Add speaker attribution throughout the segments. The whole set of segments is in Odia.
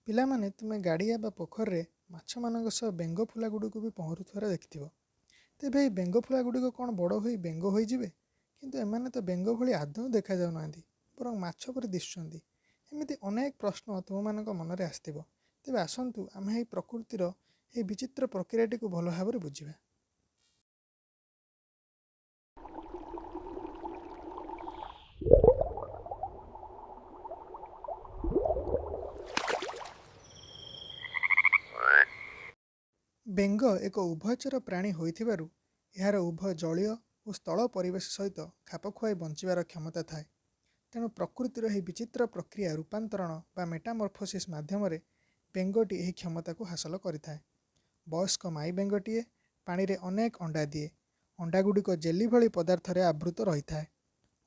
Speaker 1: ପିଲାମାନେ ତୁମେ ଗାଡ଼ିଆ ବା ପୋଖରୀରେ ମାଛମାନଙ୍କ ସହ ବେଙ୍ଗ ଫୁଲା ଗୁଡ଼ିକୁ ବି ପହଁରୁଥିବାର ଦେଖିଥିବ। ତେବେ ଏହି ବେଙ୍ଗ ଫୁଲା ଗୁଡ଼ିକ କ'ଣ ବଡ଼ ହୋଇ ବେଙ୍ଗ ହୋଇଯିବେ? କିନ୍ତୁ ଏମାନେ ତ ବେଙ୍ଗ ଭଳି ଆଦୌ ଦେଖାଯାଉନାହାନ୍ତି, ବରଂ ମାଛ ପରି ଦିଶୁଛନ୍ତି। ଏମିତି ଅନେକ ପ୍ରଶ୍ନ ତୁମମାନଙ୍କ ମନରେ ଆସିଥିବ। ତେବେ ଆସନ୍ତୁ ଆମେ ଏହି ପ୍ରକୃତିର ଏହି ବିଚିତ୍ର ପ୍ରକ୍ରିୟାଟିକୁ ଭଲ ଭାବରେ ବୁଝିବା। ବେଙ୍ଗ ଏକ ଉଭୟଚର ପ୍ରାଣୀ ହୋଇଥିବାରୁ ଏହାର ଉଭୟ ଜଳୀୟ ଓ ସ୍ଥଳ ପରିବେଶ ସହିତ ଖାପ ଖୁଆଇ ବଞ୍ଚିବାର କ୍ଷମତା ଥାଏ। ତେଣୁ ପ୍ରକୃତିର ଏହି ବିଚିତ୍ର ପ୍ରକ୍ରିୟା ରୂପାନ୍ତରଣ ବା ମେଟାମର୍ଫୋସିସ୍ ମାଧ୍ୟମରେ ବେଙ୍ଗଟି ଏହି କ୍ଷମତାକୁ ହାସଲ କରିଥାଏ। ବୟସ୍କ ମାଇ ବେଙ୍ଗଟିଏ ପାଣିରେ ଅନେକ ଅଣ୍ଡା ଦିଏ। ଅଣ୍ଡାଗୁଡ଼ିକ ଜେଲି ଭଳି ପଦାର୍ଥରେ ଆବୃତ ରହିଥାଏ।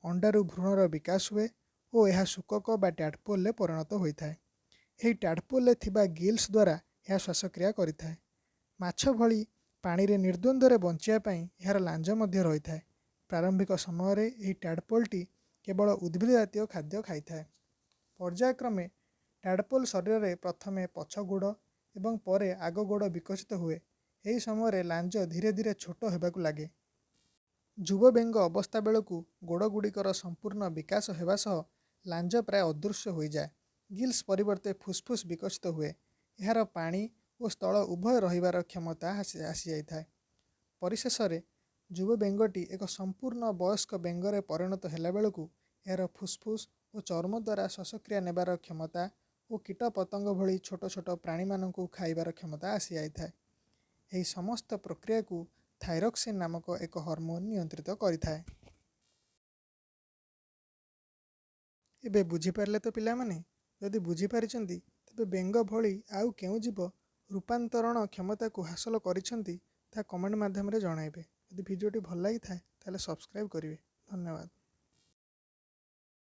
Speaker 1: ଅଣ୍ଡାରୁ ଭ୍ରୂଣର ବିକାଶ ହୁଏ ଓ ଏହା ଶୁକକ ବା ଟ୍ୟାଡପୋଲରେ ପରିଣତ ହୋଇଥାଏ। ଏହି ଟ୍ୟାଡପୋଲରେ ଥିବା ଗିଲ୍ସ ଦ୍ୱାରା ଏହା ଶ୍ୱାସକ୍ରିୟା କରିଥାଏ। ମାଛ ଭଳି ପାଣିରେ ନିର୍ଦ୍ୱନ୍ଦ୍ୱରେ ବଞ୍ଚିବା ପାଇଁ ଏହାର ଲାଞ୍ଜ ମଧ୍ୟ ରହିଥାଏ। ପ୍ରାରମ୍ଭିକ ସମୟରେ ଏହି ଟ୍ୟାଡପୋଲଟି କେବଳ ଉଦ୍ଭିଦ ଜାତୀୟ ଖାଦ୍ୟ ଖାଇଥାଏ। ପର୍ଯ୍ୟାୟକ୍ରମେ ଟ୍ୟାଡପୋଲ ଶରୀରରେ ପ୍ରଥମେ ପଛ ଗୋଡ଼ ଏବଂ ପରେ ଆଗ ଗୋଡ଼ ବିକଶିତ ହୁଏ। ଏହି ସମୟରେ ଲାଞ୍ଜ ଧୀରେ ଧୀରେ ଛୋଟ ହେବାକୁ ଲାଗେ। ଯୁବ ବେଙ୍ଗ ଅବସ୍ଥା ବେଳକୁ ଗୋଡ଼ଗୁଡ଼ିକର ସମ୍ପୂର୍ଣ୍ଣ ବିକାଶ ହେବା ସହ ଲାଞ୍ଜ ପ୍ରାୟ ଅଦୃଶ୍ୟ ହୋଇଯାଏ। ଗିଲ୍ସ ପରିବର୍ତ୍ତେ ଫୁସ୍ଫୁସ୍ ବିକଶିତ ହୁଏ। ଏହାର ପାଣି ଓ ସ୍ଥଳ ଉଭୟ ରହିବାର କ୍ଷମତା ଆସିଯାଇଥାଏ। ପରିଶେଷରେ ଯୁବ ବେଙ୍ଗଟି ଏକ ସମ୍ପୂର୍ଣ୍ଣ ବୟସ୍କ ବେଙ୍ଗରେ ପରିଣତ ହେଲା ବେଳକୁ ଏହାର ଫୁସ୍ଫୁସ୍ ଓ ଚର୍ମ ଦ୍ୱାରା ଶ୍ୱାସକ୍ରିୟା ନେବାର କ୍ଷମତା ଓ କୀଟ ପତଙ୍ଗ ଭଳି ଛୋଟ ଛୋଟ ପ୍ରାଣୀମାନଙ୍କୁ ଖାଇବାର କ୍ଷମତା ଆସିଯାଇଥାଏ। ଏହି ସମସ୍ତ ପ୍ରକ୍ରିୟାକୁ ଥାଇରକ୍ସିନ୍ ନାମକ ଏକ ହର୍ମୋନ୍ ନିୟନ୍ତ୍ରିତ କରିଥାଏ। ଏବେ ବୁଝିପାରିଲେ ତ ପିଲାମାନେ? ଯଦି ବୁଝିପାରିଛନ୍ତି ତେବେ ବେଙ୍ଗ ଭଳି ଆଉ କେଉଁ ଜୀବ ରୂପାନ୍ତରଣ କ୍ଷମତାକୁ ହାସଲ କରିଛନ୍ତି ତାହା କମେଣ୍ଟ ମାଧ୍ୟମରେ ଜଣାଇବେ। ଯଦି ଭିଡ଼ିଓଟି ଭଲ ଲାଗିଥାଏ ତାହେଲେ ସବସ୍କ୍ରାଇବ୍ କରିବେ। ଧନ୍ୟବାଦ।